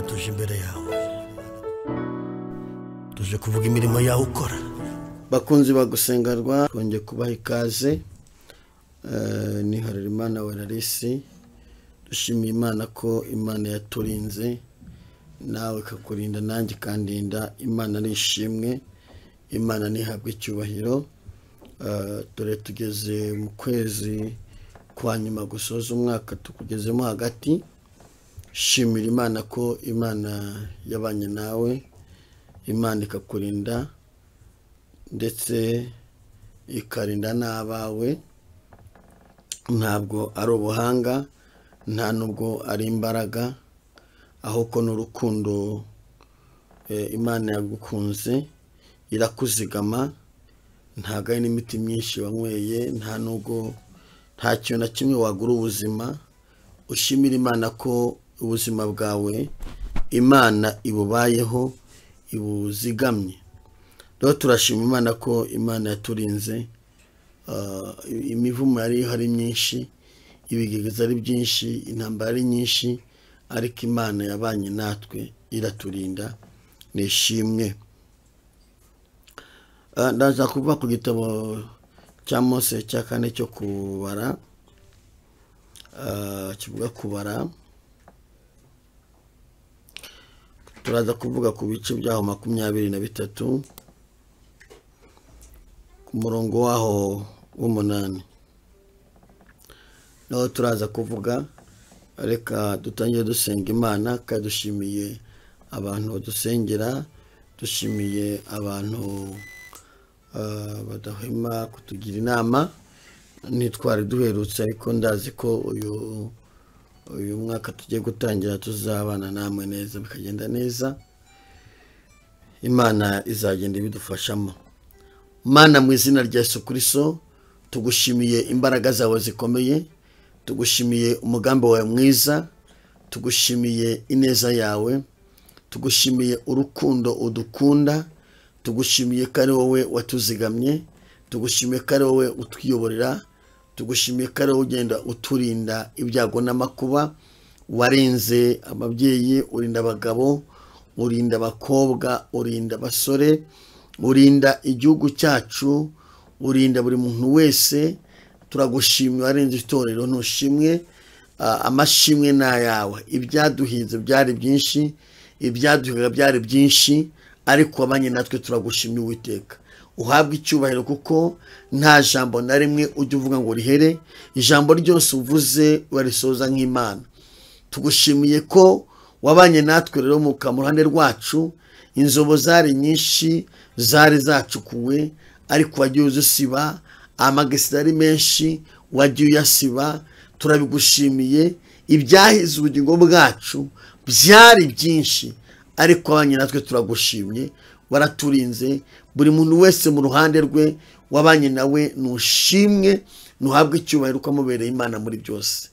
tuje imbere yawe, tuje kuvuga imirimo yawe ukora. Bakunzi bagusengerwa twongeye kubaha ikaze. Ni Harerimana Werarisi. Dushimiye Imana ko Imana yaturinze, nawe kakurinda nanjye kandinda. Imana nishimwe, Imana nihabwe icyubahiro. Dore tugeze mu kwezi kwa nyuma gusoza umwaka, tukugezemo hagati. Shimira Imana ko Imana yabanye nawe, Imana ikakurinda ndetse ikarinda n'abawe. Ntabwo ari ubuhanga, nta nubwo ari imbaraga, ahubwo n'urukundo. Imana yagukunze, irakuzigama, ntago ari n'imiti myinshi wanyweye, nta nubwo nta kintu na kimwe wagura ubuzima. Ushimira Imana ko ubuzima bwawe Imana ibubayeho, ibuzigamye. Rero turashima Imana ko Imana yaturinze. Imivumo yari hari myinshi, ibigeragezo ari byinshi, intambara ari nyinshi, ariko Imana yabanye natwe iraturinda. Nishimwe. Ndaza kuvuga ku gitabo cya Mose cya 4 cyo kubara, kivuga kubara. Turaza kuvuga ku bice byaho 23 ku murongo waho w'8. Naho turaza kuvuga, reka dutangire dusenga Imana. Kandi dushimiye abantu badusengera, dushimiye abantu badahema kutugira inama. Ntitwari duherutse, ariko ndazi ko uyu mwaka tugiye gutangira tuzabana namwe neza, bikagenda neza. Imana izagenda ibidufashamo. Mana, mu izina rya Yesu Kristo, tugushimiye imbaraga zawe zikomeye, tugushimiye umugambi wawe mwiza, tugushimiye ineza yawe, tugushimiye urukundo udukunda, tugushimiye ko ari wowe watuzigamye, tugushimiye ko ari wowe utwiyoborera, tugushimiye ko ari wowe ugenda uturinda ibyago n'amakuba. Warinze ababyeyi, urinda abagabo, urinda abakobwa, urinda abasore, urinda igihugu cyacu, urinda buri muntu wese. Turagushimye, warinze itorero, ntushimwe. Amashimwe n'ayawe. Ibyaduhinze byari byinshi, ibyaduhiga byari byinshi, ariko wabanye natwe. Turagushimye Uwiteka, uhabwe icyubahiro, kuko nta jambo na rimwe ujya uvuga ngo rihere. Ijambo ryose uvuze warisoza nk'Imana. Tugushimiye ko wabanye natwe rero mu ruhande rwacu. Inzobo zari nyinshi, zari zacukuwe, ariko wagiye uzisiba. Amagesera ari menshi, wagiye uyasiba. Turabigushimiye. Ibyahize ubugingo bwacu byari byinshi, ariko wabanye natwe. Turagushimye, waraturinze. Buri muntu wese mu ruhande rwe wabanye nawe, nushimwe, nuhabwe icyubahiro uko amubereye Imana muri byose.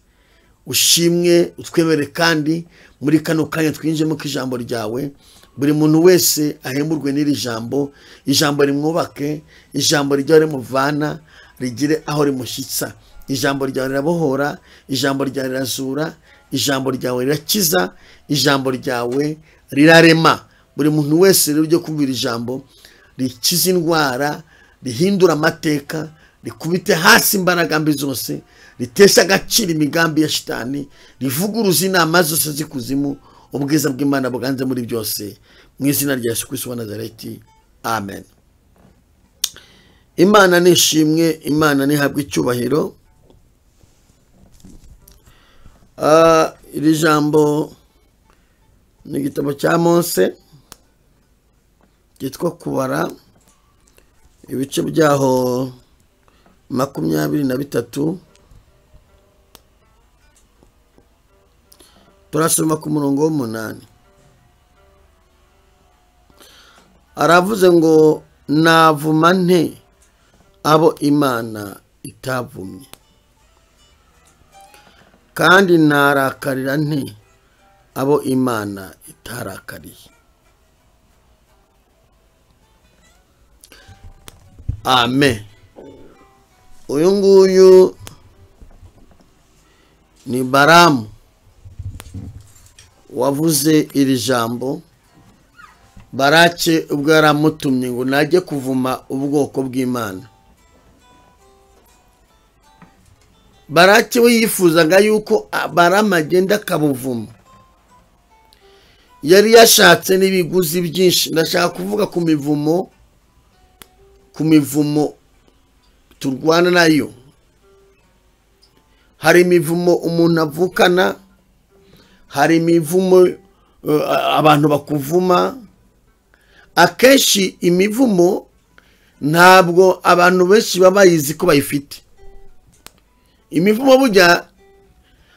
Ushimwe, utwebere kandi muri kano kanya twinjemo k'ijambo ryawe. Buri muntu wese ahemburwe n'iri jambo. Ijambo rimwubake, ijambo ryawe rimuvana, rigire aho rimushyitsa. Ijambo ryawe rirabohora, ijambo ryawe rirazura, ijambo ryawe rirakiza, ijambo ryawe rirarema. Buri muntu wese rero ujye kumvira ijambo rikiza indwara, rihindura amateka, rikubite hasi imbaraga mbi zose, ritesha agaciro imigambi ya shitani, rivuguruza inama zose z'ikuzimu. Ubwiza bw'Imana buganze muri byose, mu izina rya Yesu Kristo wa Nazareti, amen. Imana nishimwe, Imana nihabwe icyubahiro. Iri jambo ni igitabo cya Mose cyitwa kubara, ibice byaho 23. Turasoma ku murongo w'8. Aravuze ngo, navuma nte abo Imana itavumye, kandi narakarira nte abo Imana itarakariye. Amen. Uyu nguyu ni Balamu wavuze iri jambo Barake ubwo yaramutumye ngo najye kuvuma ubwoko bw'Imana. Barake we yifuzaga yuko Balamu agenda akabuvuma. Yari yashatse n'ibiguzi byinshi. Ndashaka kuvuga ku mivumo turwana nayo. Hari imivumo umuntu avukana, hari imivumo abantu bakuvuma. Akenshi imivumo ntabwo abantu benshi babayizi ko bayifite. Imivumo burya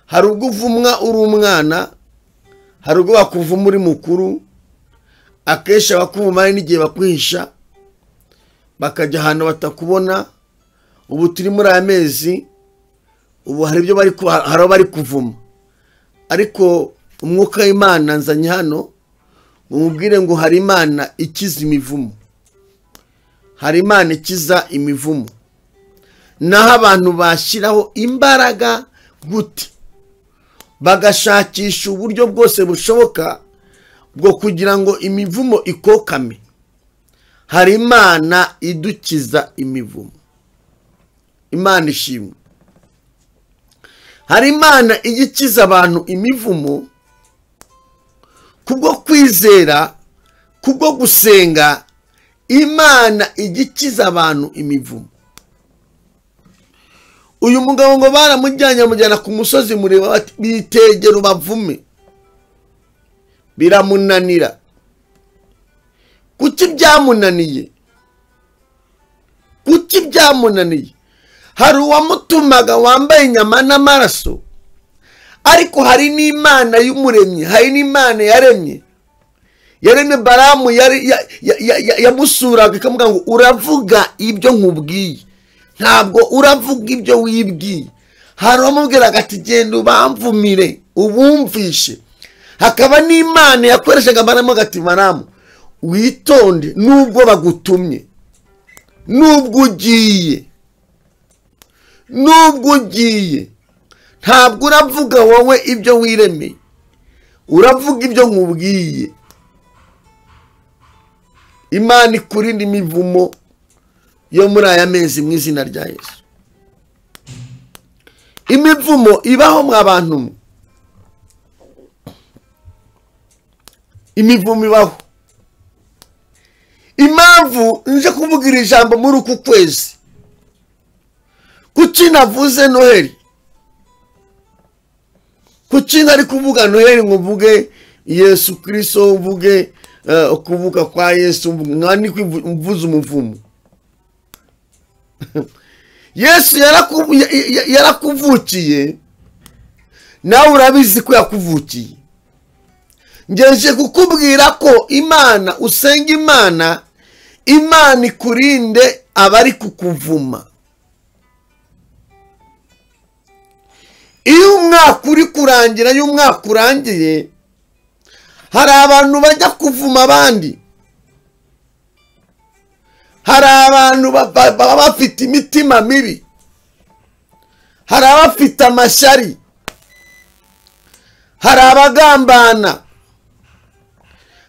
hari ubwo uvumwa uri umwana, hari ubwo bakuvuma uri mukuru. Akenshi abakuvuma n'igihe bakwihisha bakajya ahantu batakubona. Ubu turi muri aya mezi, ubu hari ibyo bari kuvuma, ariko umwuka w'Imana nzanye hano umubwire ngo hari Imana ikiza imivumo. Hari Imana ikiza imivumo. Naho abantu bashyiraho imbaraga gute bagashakisha uburyo bwose bushoboka bwo kugira ngo imivumo ikokame. Hari Imana idukiza imivumo. Imana ishimwe. Hari Imana igikiza abantu imivumo kubwo kwizera, kubwo gusenga. Imana igikiza abantu imivumo. Uyu mugabo ngo baramujyana ku musozi mureba bati bitegera bavume. Biramunanira. Kuki byamunaniye? Kuki byamunaniye? Hari uwamutumaga wambaye inyama n'amaraso, ariko hari n'Imana y'umuremyi, hari n'Imana yaremye Balamu. Yamusuraga ikamuga ngo uravuga ibyo nkubwiye, ntabwo uravuga ibyo wibwiye. Hari uwamubwiraga ati genda ubamvumire ubumvishe. Hakaba n'Imana yakoreshaga Balamu ati Balamu witonde nubwo bagutumye, nubwo ugiye ntabwo uravuga wowe ibyo wiremeye, uravuga ibyo nkubwiye. Imana ikurinda imivumo yo muri aya mezi mu izina rya Yesu. Imivumo ibaho mw'abantu. Imivumo ibaho. Impamvu nje kuvugira ijambo muri uku kwezi, kuki navuze Noheli? Kuki nari kuvuga Noheli ngo mvuge Yesu Kristo, mvuge kuvuga kwa Yesu, nkani mvuze umuvumo? Yesu yarakuvukiye, nawe urabizi ko yakuvukiye. Ngeje kukubwira ko Imana, usenga Imana, Imana ikurinde abari kukuvuma. Iyo umwaka uri kurangira, iyo umwaka urangiye, hari abantu bajya kuvuma abandi. Hari abantu baba bafite imitima mibi, hari abafite amashyari, hari abagambana,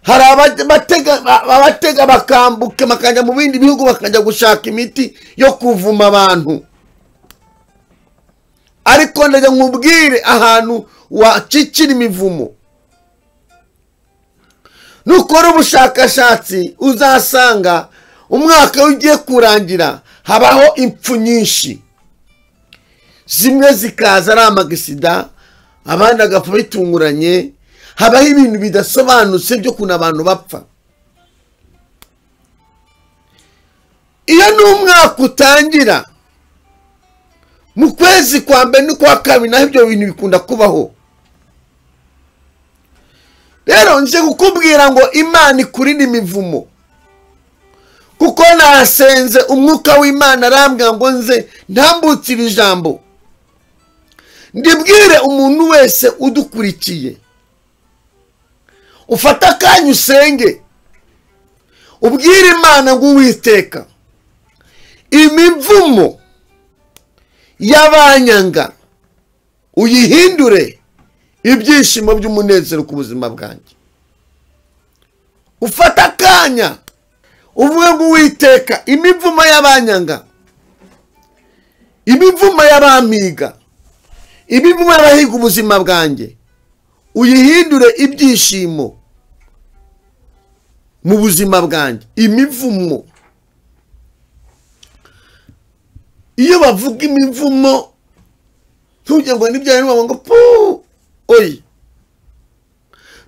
hari abatega bakambuka bakajya mu bindi bihugu bakajya gushaka imiti yo kuvuma abantu. Ariko ndaje nkubwire ahantu wacicira imivumo. Nukora ubushakashatsi uzasanga umwaka ugiye kurangira habaho impfu nyinshi. Zimwe zikaza ari amagisida, abandi agapfa bitunguranye. Habaho ibintu bidasobanutse byo kuna abantu bapfa. Iyo n'umwaka utangira mu kwezi kwa mbere n'ukwa kabiri, naho ibyo bintu bikunda kubaho. Rero nje kukubwira ngo Imana ikurinde imivumo, kuko nasenze umwuka w'Imana arambwira ngo nze ntambukire ijambo ndibwire umuntu wese udukurikiye. Ufata akanya usenge, ubwire Imana ngo Uwiteka, imivumo y'abanyanga uyihindure ibyishimo by'umunezero ku buzima bwanjye. Ufata akanya uvuge ngo Uwiteka, imivumo y'abanyanga, imivumo y'abamiga, imivumo y'abahiga ubuzima bwanjye, uyihindure ibyishimo mu buzima bwanjye. Imivumo, iyo bavuga imivumo ntujye ngo nibyo ari ngo pu oyi,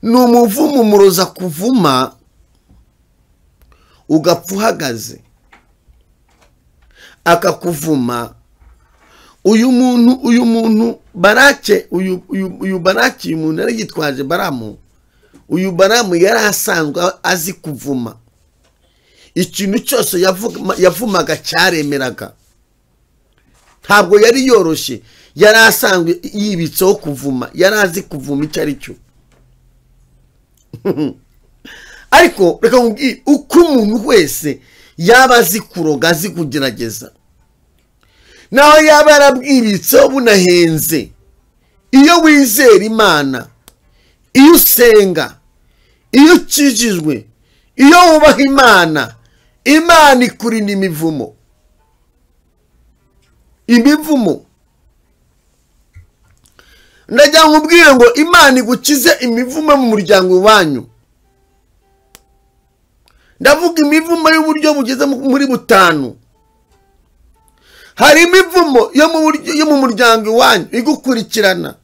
ni umuvumo umuroza kuvuma ugapfa uhagaze akakuvuma. Uyu muntu Barake, uyu Baraki, uyu muntu yari yitwaje Baramu. Uyu Baramu yari asanzwe azi kuvuma. Ikintu cyose yavumaga cyaremeraga. Ntabwo yari yoroshye, yari asanzwe yibitseho kuvuma, yari azi kuvuma icyo ari cyo. Ariko reka nkubwire, uko umuntu wese yaba azi kuroga, azi kugerageza, naho yaba yarabwiritseho bunahenze, iyo wizera Imana, iyo usenga, iyo ukijijwe, iyo wubaha Imana, Imana ikurinda imivumo. Imivumo, ndagira nkubwire ngo Imana igukize imivumo mu muryango wanyu. Ndavuga imivumo y'uburyo bugeze muri butanu. Hari imivumo yo mu muryango wanyu igukurikirana.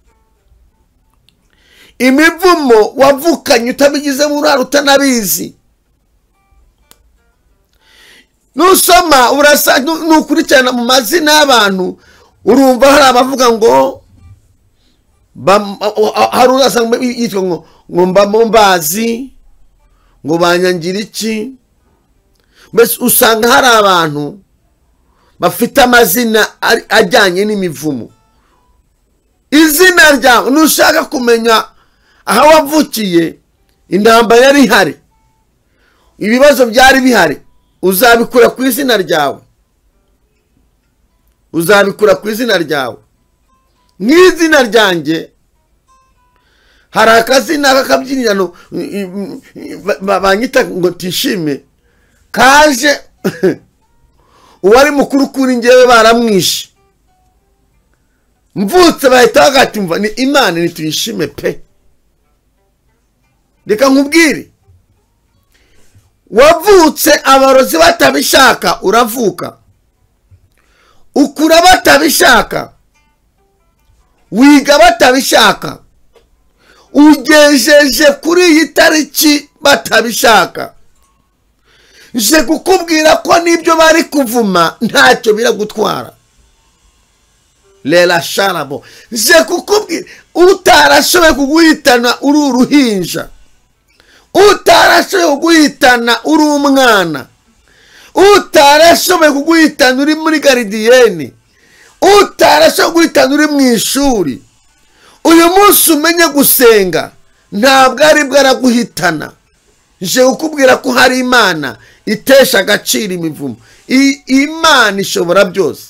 Imivumo wavukanye utabigize uruhare, utanabizi. Nusoma nukurikirana mu mazina y'abantu, urumva hari abavuga ngo hari urasanga yitwa ngo Mbambazi, ngo Banyangira iki. Mbese usanga hari abantu bafite amazina ajyanye n'imivumo. Izina ryawe nushaka kumenya aho wavukiye, intambara yari ihari, ibibazo byari bihari, uzabikura ku izina ryawe. Uzabikura ku izina ryawe. Nk'izina ryanjye hari akazina k'akabyinirano banyita ngo Tishime, kaje uwari mukuru kuri njyewe baramwishe. Mvutse bahita bagatumva ni Imana ni Tuyishime pe. Reka nkubwire, wavutse abarozi batabishaka, uravuka. Ukura batabishaka, wiga batabishaka, ugejeje kuri iyi tariki batabishaka. Je kukubwira ko nibyo bari kuvuma ntacyo biragutwara. Lela sharabo, je kukubwira utarashoboye kuguhitana uri uruhinja, utarashoboye kuguhitana uri umwana, utarashoboye kuguhitana uri muri garidiyeni, utarashoboye kuguhitana uri mu ishuri. Uyu munsi umenye gusenga, ntabwo ari bwaraguhitana. Je kukubwira ko hari Imana itesha agaciro imivumo. Imana ishobora byose.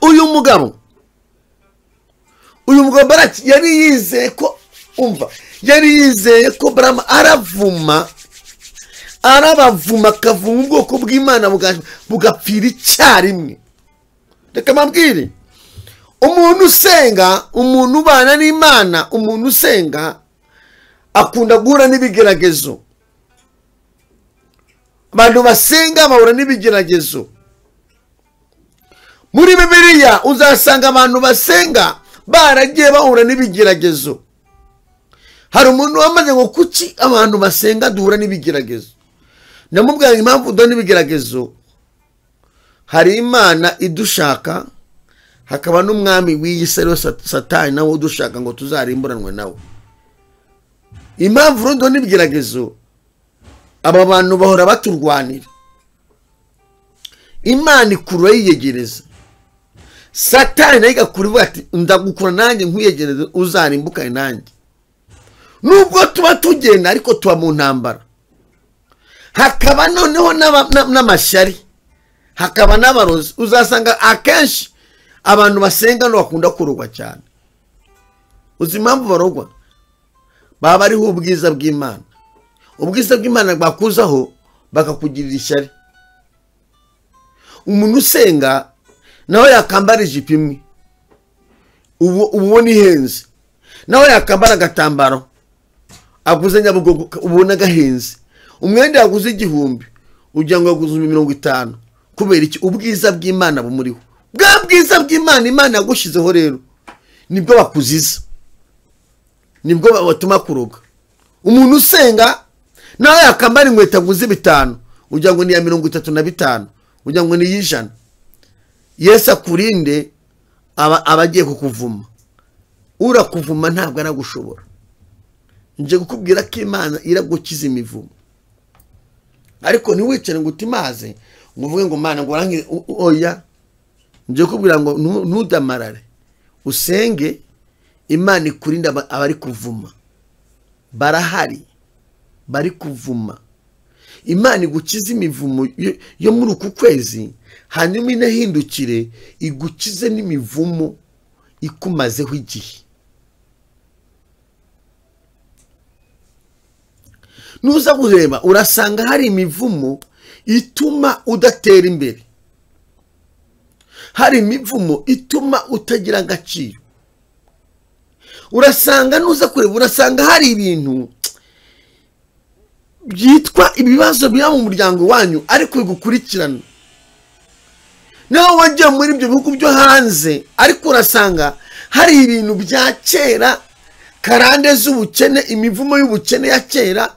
Uyu mugabo Baraki yari yizeye ko, umva, yari yizeye ko Barama aravuma, arabavuma, akavuma ubwoko bw'Imana bugapfira icyarimwe. Reka mbabwire, umuntu usenga, umuntu ubana n'Imana, umuntu usenga akunda guhura n'ibigeragezo. Abantu basenga bahura n'ibigeragezo. Muri Bibiliya uzasanga abantu basenga baragiye bahura n'ibigeragezo. Hari umuntu wamaze ngo kuki abantu basenga duhura n'ibigeragezo. Namubwira impamvu duhura n'ibigeragezo, hari Imana idushaka, hakaba n'umwami w'iyi si Satani nawe udushaka ngo tuzarimburanwe nawe. Impamvu duhura n'ibigeragezo, aba bantu bahora baturwanira. Imana ikura yiyegereza, Satani nayo igakura ivuga ati ndagukura nanjye nkwiyegereza uzarimbukane nanjye. Nubwo tuba tugenda ariko tuba mu ntambara. Hakaba noneho n'amashyari, hakaba n'abarozi. Uzasanga akenshi abantu basenga no bakunda kurugwa cyane. uzi impamvu barogwa? baba bariho ubwiza bw'Imana. Ubwiza bw'Imana bakuzaho bakakugirira ishyari. Umuntu usenga nawe yakambara ijipo imwe ubona ihenze, nawe yakambara agatambaro aguze Nyabugogo ubona gahenze, umwenda yaguze 1000 ugira ngo yaguze 50. kubera iki? Ubwiza bw'Imana bumuriho. Bwa bwiza bw'Imana Imana yagushizeho rero nibwo bakuziza, nibwo batuma kuroga. Umuntu usenga nawe yakambara inkweto aguze 5 ugira ngo ni ya 35, ugira ngo ni y'ijana. Yesu akurinde abagiye kukuvuma. Urakuvuma ntabwo aragushobora. Nje gukubwira ko Imana iragukiza imivumo. Ariko ntiwicare ngo utimaze ngo uvuge ngo Mana ngo rangi oya. Nje gukubwira ngo ntudamarare. Usenge Imana ikurinda abari kuvuma. Barahari bari kuvuma. Imana igukiza imivumo yo muri uku kwezi, hanyuma inahindukire igukize n'imivumo ikumazeho igihe. Nuza kureba urasanga hari imivumo ituma udatera imbere, hari imivumo ituma utagira agaciro. Urasanga nuza kureba urasanga hari ibintu byitwa ibibazo bya mu muryango wanyu ariko bigukurikirana. Naho wajya muri ibyo bihugu byo hanze, ariko urasanga hari ibintu bya kera, karande z'ubukene, imivumo y'ubukene ya kera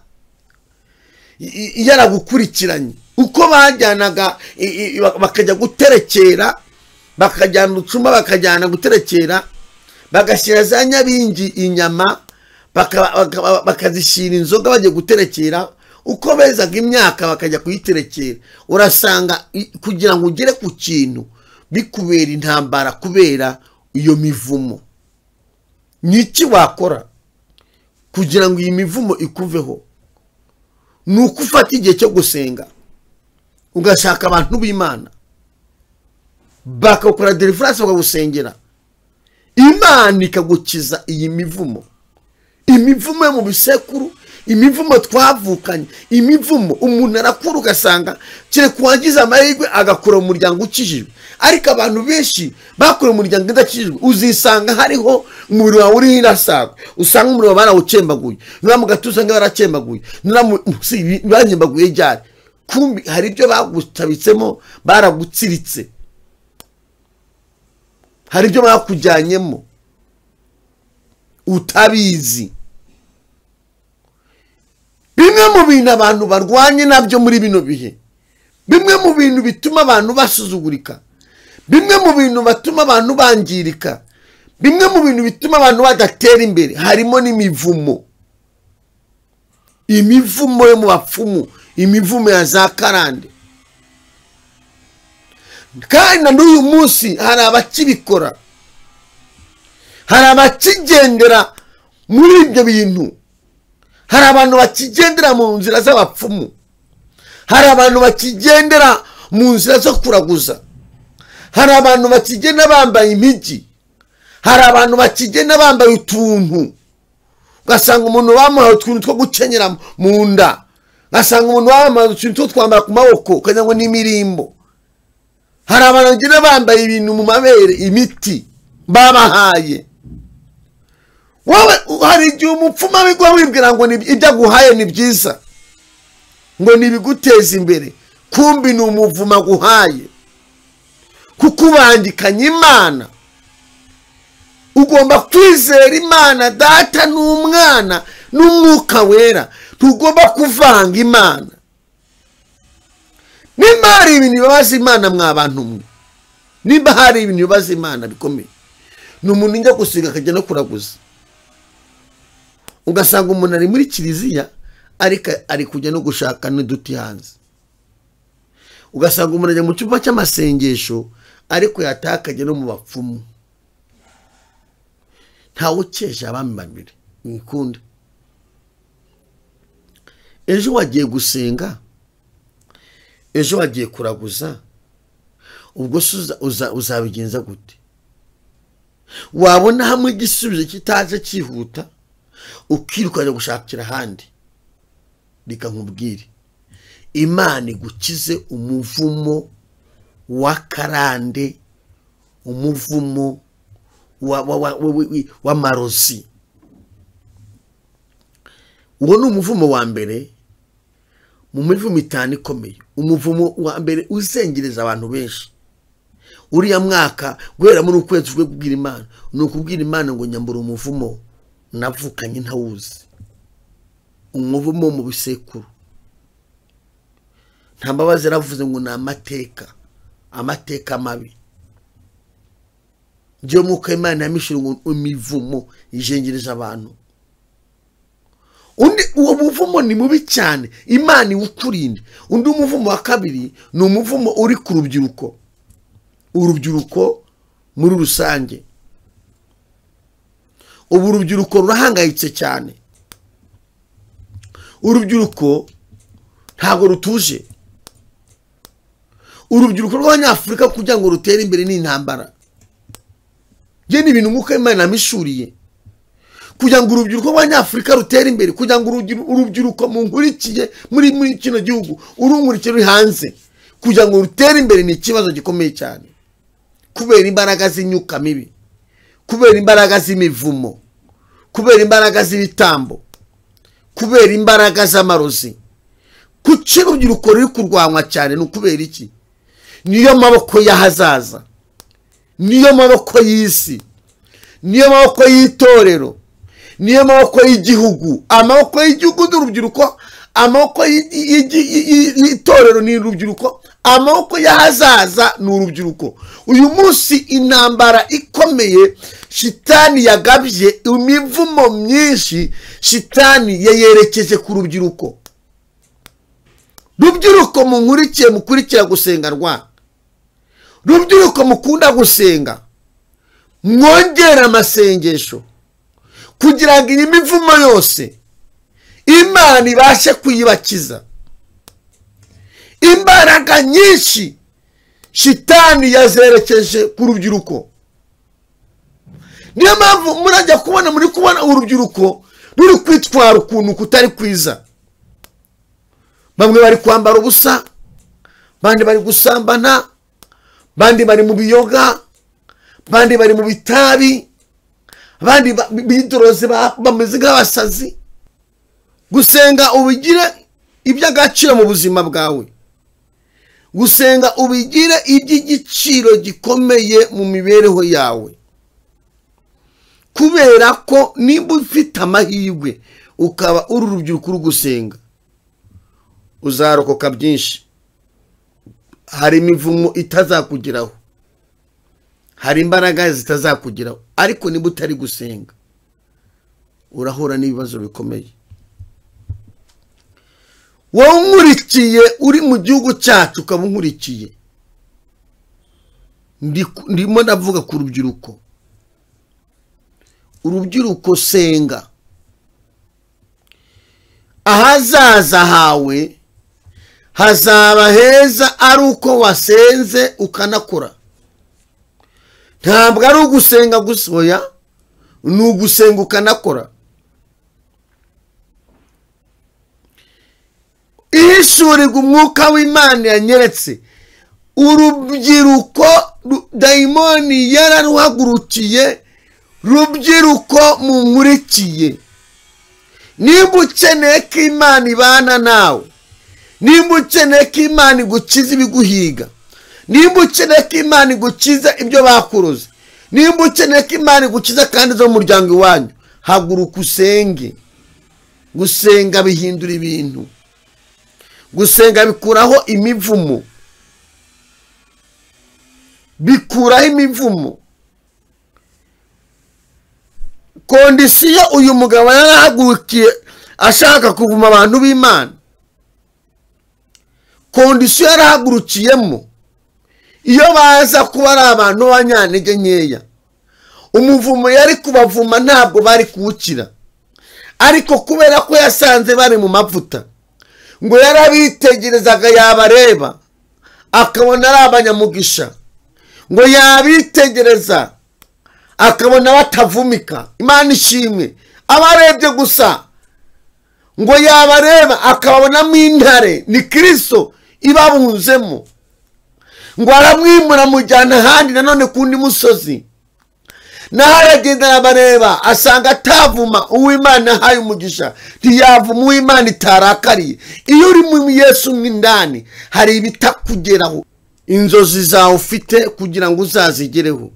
yaragukurikiranye. Uko bajyanaga bakajya guterekera, bakajyana ucuma bakajyana guterekera, bagashyira za nyabingi inyama, bakazishyira inzoga bagiye guterekera. Uko bezaga imyaka bakajya kuyiterekera, urasanga kugira ngo ugere ku kintu bikubera intambara kubera iyo mivumo. Niki wakora kugira ngo iyi mivumo ikuveho? Nuko ufata igihe cyo gusenga, ugashaka abantu b'Imana bakakora deliverance bakagusengera, Imana ikagukiza iyi mivumo. Imivumo yo mu bisekuru, imivumo twavukanye, imivumo umuntu arakura ugasanga kire kuwagiza amahirwe agakura mu muryango ukijijwe. Ariko abantu benshi bakura mu muryango udakijijwe, uzisanga hariho umubiri wawe uri hirasaga, usanga umubiri barawucembaguye, niba mu gatuza ngo baracembaguye, banyembaguye ryari. Kumbi hari ibyo bagutabitsemo, baragutsiritse, hari ibyo bakujyanyemo utabizi. Bimwe mu bintu abantu barwanye nabyo muri bino bihe, bimwe mu bintu bituma abantu basuzugurika, bimwe mu bintu batuma abantu bangirika, bimwe mu bintu bituma abantu badatera imbere, harimo n'imivumo. Imivumo yo mu bapfumu, imivumo ya za karande. Kandi na n'uyu munsi hari abakibikora, hari abakigendera muri ibyo bintu. Hari abantu bakigendera mu nzira z'abapfumu, hari abantu bakigendera mu nzira zo kuraguza, hari abantu bakigenda bambaye imigi, hari abantu bakigenda bambaye utuntu. Ugasanga umuntu bamuhaye utuntu two gukenyera mu nda, ugasanga umuntu bamuhaye utuntu two twambara ku maboko ukagira ngo ni imirimbo. Hari abantu bagenda bambaye ibintu mu mabere, imiti babahaye. Wowe hari igihe umupfumu abigwa wibwira ngo ibyo aguhaye ni byiza, ngo nibiguteza imbere, kumbi ni umuvuma aguhaye kuko ubangikanye Imana. Ugomba kwizera Imana Data n'Umwana n'Umwuka Wera, tugomba kuvanga Imana. Nimba hari ibintu bibaza Imana mw'abantu mwe, nimba hari ibintu bibaza Imana bikomeye, ni umuntu njya gusiga akajya no kuraguza. Ugasanga umuntu ari muri kiliziya ariko ari kujya no gushaka n'uduti hanze. Ugasanga umuntu ajya mu cyumba cy'amasengesho ariko yatakajya no mu bapfumu. Ntawe ukesha abami babiri mwikunda. Ejo wagiye gusenga, ejo wagiye kuraguza, ubwo uzabigenza gute? wabona hamwe igisubizo kitaje cyihuta ukirukanya gushakira ahandi. Reka nkubwire, Imana igukize umuvumo w'akarande, umuvumo w'amarozi. Uwo ni umuvumo wa mbere mu mivumo itanu ikomeye. Umuvumo wa mbere uzengereza abantu benshi. Uriya mwaka guhera muri ukwezi kwe kubwira Imana, ni ukubwira Imana ngo nyambura umuvumo navukanye ntawuzi, umuvumo mu bisekuru. Nta mbabazi yaravuze ngo ni amateka mabi. Njye mwuka Imana yamishira ngo imivumo ijengereza abantu. Undi uwo muvumo ni mubi cyane, Imana iwukurinde. Undi umuvumo wa kabiri ni umuvumo uri ku rubyiruko. Urubyiruko muri rusange. Ubu urubyiruko rurahangayitse cyane. Urubyiruko ntabwo rutuje. Urubyiruko rw'Abanyafurika kugira ngo rutere imbere n'intambara. Je ni ibintu mwuka Imana yamishuriye. Kugira ngo urubyiruko rw'Abanyafurika rutere imbere, kugira ngo urubyiruko munkurikiye muri kino gihugu, urungurikire uri hanze, kugira ngo rutere imbere ni ikibazo gikomeye cyane. Kubera imbaraga z'inyuka mibi, kubera imbaraga z'imivumo, kubera imbaraga z'ibitambo, kubera imbaraga z'amarozi. Kuki urubyiruko ruri kurwanwa cyane? Ni ukubera iki? Niyo maboko y'ahazaza, niyo maboko y'isi, niyo maboko y'itorero, niyo maboko y'igihugu. Amaboko y'igihugu n'urubyiruko, amaboko y'itorero ni urubyiruko, amaboko y'ahazaza ni urubyiruko. Uyu munsi intambara ikomeye shitani yagabye, imivumo myinshi shitani yerekeje ku rubyiruko. Rubyiruko mukurikira gusenga rwa, rubyiruko mukunda gusenga, mwongera amasengesho kugira ngo iyi mivumo yose Imana ibashe kuyibakiza. Imbaraga nyinshi shitani yazerekeje ku rubyiruko. Niyo mpamvu murajya kubona urubyiruko ruri kwitwara ukuntu kutari kwiza. Bamwe bari kwambara ubusa, bandi bari gusambana, bandi bari mu biyoga, bandi bari mu bitabi, bandi bidoroze bameze nk'abasazi. Gusenga ubigire iby'agaciro mu buzima bwawe. Gusenga ubigire iby'igiciro gikomeye mu mibereho yawe. Kubera ko nimba ufite amahirwe ukaba uri urubyiruko gusenga, uzarokoka byinshi. Hari imivumo itazakugeraho, hari imbaraga zitazakugeraho. Ariko niba utari gusenga urahura n'ibibazo bikomeye. Wowe nkurikiye uri mu gihugu cyacu ukaba nkurikiye, ndimo ndavuga ku rubyiruko. Urubyiruko senga. Ahazaza hawe hazaba heza ari uko wasenze ukanakora. Ntabwo ari ugusenga gusoya, ni ugusenga ukanakora. Ishurirwa umwuka w'Imana yanyeretse. Urubyiruko dayimoni yararuhagurukiye. Rubyiruko munkurikiye, nimba ukeneye ko Imana ibana nawe, nimba ukeneye ko Imana igukiza ibiguhiga, nimba ukeneye ko Imana igukiza ibyo bakuroze, nimba ukeneye ko Imana igukiza kandi zo mu muryango iwanyu, haguruka usenge. Gusenga bihindura ibintu. Gusenga bikuraho imivumo, bikuraho imivumo. Kondisiyo uyu mugabo yarahagurukiye ashaka kuvuma abantu b'Imana, kondisiyo yarahagurukiyemo iyo baza kuba ari abantu b'abanyantege nkeya, umuvumo yari kubavuma ntabwo bari kuwukira. Ariko kubera ko yasanze bari mu mavuta, ngo yarabitegerezaga, yabareba akabona ari abanyamugisha, ngo yabitegereza akabona batavumika. Imana ishimwe. Abarebye gusa ngo yabareba akababonamo intare, ni Kristo ibabunzemo. Ngo aramwimura mujyana ahandi nanone kundi musozi, naho aragenda arabareba asanga atavuma uw'Imana ahaye umugisha, ntiyavuma uw'Imana itarakariye. Iyo uri mu Yesu mw'indani hari ibitakugeraho, inzozi zawe ufite kugira ngo uzazigereho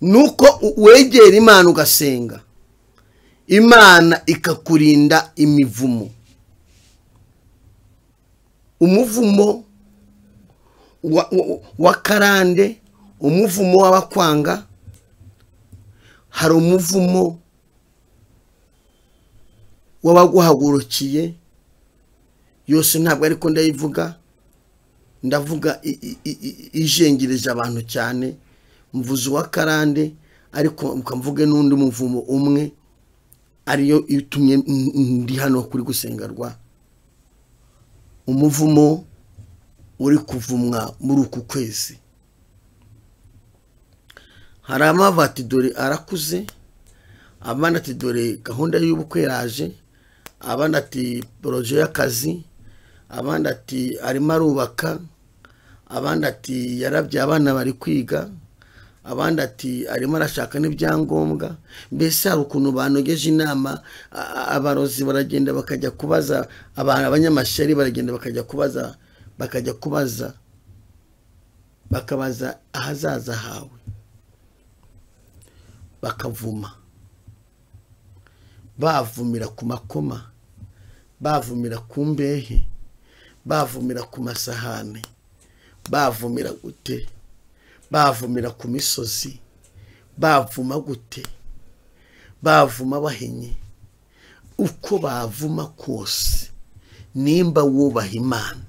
nuko wegera Imana ugasenga, Imana ikakurinda imivumo. Umuvumo wa karande, umuvumo w'abakwanga, hari umuvumo w'abaguhagurukiye. Yose ntabwo ariko ndayivuga, ndavuga ijengereje abantu cyane. Mvuze wa karande ariko mkamvuge n'undi muvumo umwe ariyo itumye ndi hano kuri gusengerwa. Umuvumo uri kuvumwa muri uku kwezi. Hari amavati dore arakuze, abandi ati dore gahunda y'ubukwe yaje, abandi ati proje y'akazi, abandi ati arimo arubaka, abandi ati yarabye abana bari kwiga, abandi ati arimo arashaka n'ibyangombwa. Mbese hari ukuntu banogeje inama, abarozi baragenda bakajya kubaza abantu, abanyamashyari baragenda bakajya kubaza bakabaza ahazaza hawe, bakavuma, bavumira ku makoma, bavumira ku mbehe, bavumira ku masahane, bavumira gute, bavumira ku misozi, bavuma gute, bavuma bahenye. Uko bavuma kose, nimba wubaha Imana,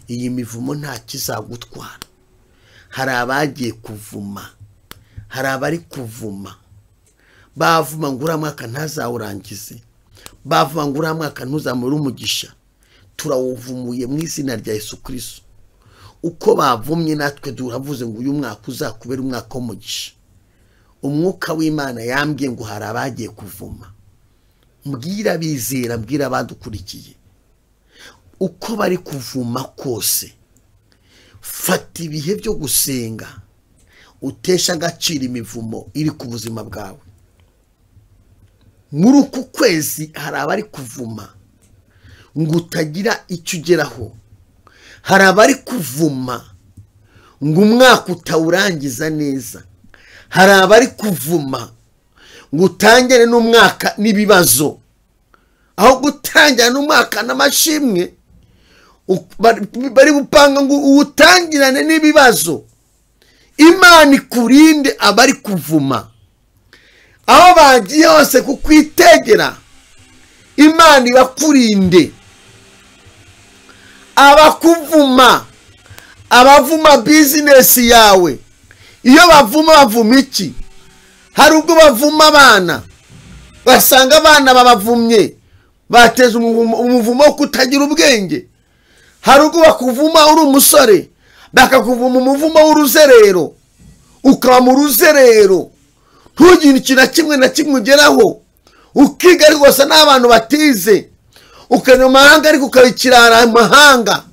iyi mivumo nta kizagutwara. Hari abagiye kuvuma, hari abari kuvuma, bavuma ngo uriya mwaka ntazawurangize, bavuma ngo uriya mwaka ntuzamure umugisha. Turawuvumuye mu izina rya Yesu Kristo. Uko bavumye natwe turavuze ngo uyu mwaka uzakubera umwaka w'umugisha. Umwuka w'Imana yambwiye ngo hari abagiye kuvuma. Mbwira bizera, mbwira abadukurikiye, uko bari kuvuma kose, fata ibihe byo gusenga, utesha agaciro imivumo iri ku buzima bwawe. Muri uku kwezi hari abari kuvuma ngo utagira icyo ugeraho, hari abari kuvuma ngo umwaka utawurangiza neza, hari abari kuvuma ngo utangire n'umwaka n'ibibazo, aho gutangira n'umwaka n'amashimwe bari gupanga ngo utangirane n'ibibazo. Imana ikurinde abari kuvuma, aho bagiye hose kukwitegera, Imana ibakurinde. Abakuvuma, abavuma business yawe, iyo bavuma bavuma iki? Hari ubwo bavuma abana, basanga abana babavumye, bateza umuvumo wo kutagira ubwenge. Hari ubwo bakuvuma uri umusore, bakakuvuma umuvumo w'uruzerero, ukaba mu ruzerero, ntugire ikintu na kimwe ugeraho, ukiga ariko gusa n'abantu batize, ukajya mu mahanga ariko ukabikirara mu mahanga.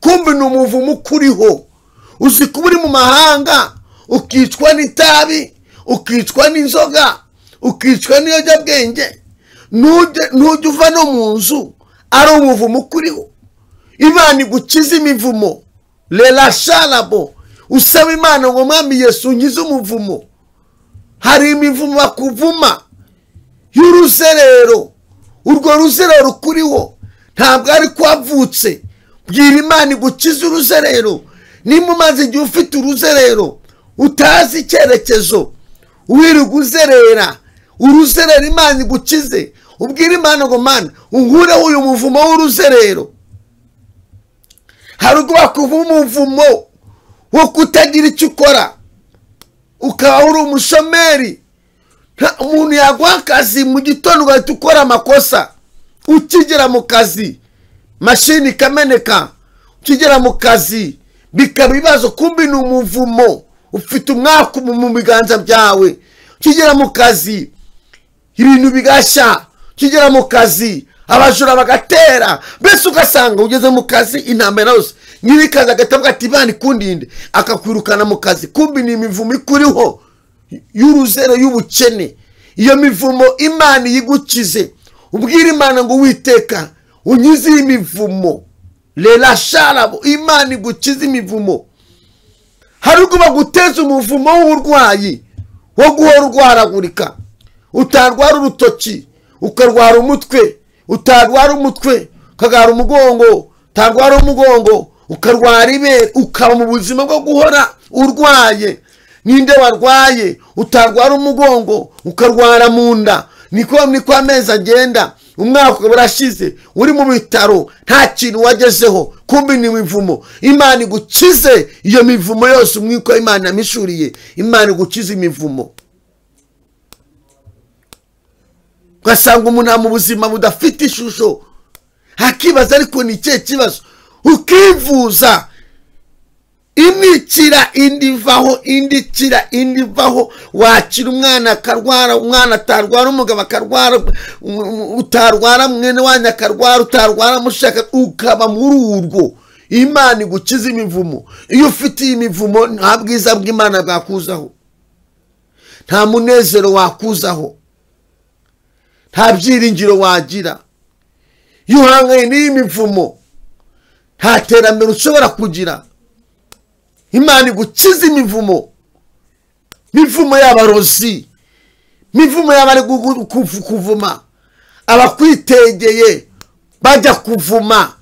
Kumbe ni umuvumo ukuriho. Uzi kuba uri mu mahanga ukicwa n'itabi, ukicwa n'inzoga, ukicwa n'iyobyabwenge, ntujya uva no mu nzu, ari umuvumo ukuriho. Imana igukiza imivumo. Lela shalabo, usaba Imana ngo Mwami Yesu nkize umuvumo. Hari imivumo bakuvuma y'uruzerero, urwo ruzerero rukuriho ntabwo ari kwavutse. Bwira Imana igukiza uruzerero. Nimba umaze igihe ufite uruzerero utazi icyerekezo, wirirwa uzerera, uruzerero Imana igukize. Ubwira Imana ngo Mana unkureho uyu muvumo w'uruzerero. Hari ubwo bakuvuma umuvumo wo kutagira icyo ukora, ukaba uri umushomeri. Umuntu yaguha akazi mu gitondo ugahita ukora amakosa, ukigera mu kazi mashini ikameneka, ukigera mu kazi bikaba ibibazo. Kumbi ni umuvumo ufite umwaka mu biganza byawe, ukigera mu kazi ibintu bigashya, ukigera mu kazi abajura bagatera, mbese ugasanga ugeze mu kazi intambara yose, nyirikazi agatavuga ati Imana ikundinde, akakwirukana mu kazi. Kumbi ni imivumo ikuriho y'uruzero y'ubukene. Iyo mivumo Imana yigukize, ubwira Imana ngo Uwiteka unyize imivumo, rera sharabo, Imana igukize imivumo. Hari ubwo baguteza umuvumo w'uburwayi wo guhora urwaragurika, utarwara urutoki ukarwara umutwe, utarwara umutwe ukagara umugongo, utarwara umugongo ukarwara ibere, ukaba mu buzima bwo guhora urwaye. Ninde warwaye utarwara umugongo ukarwara mu nda? Niko amezi agenda, umwaka urashize uri mu bitaro, nta kintu wagezeho. Kumbi ni imivumo. Imana igukize iyo mivumo yose, umwiko Imana yamishuriye. Imana igukize imivumo. Ugasanga umuntu mu buzima budafite ishusho, hakibaza ariko ni ikihe kibazo, ukivuza imikira indi vaho, indi kira indi vaho, wakira umwana akarwara, umwana atarwara, umugabo akarwara, utarwara mwene wanyu akarwara, utarwara mushaka, ukaba muri urwo. Imana igukiza imivumo. Iyo ufite imivumo nta bwiza bw'Imana bwakuzaho, nta munezero wakuzaho, nta byiringiro wagira. Iyo uhanganye n'iyi mivumo nta terambere ushobora kugira. Imana igukiza imivumo, mivumo y'abarozi, mivumo y'abari kuvuma, abakwitegeye bajya kuvuma,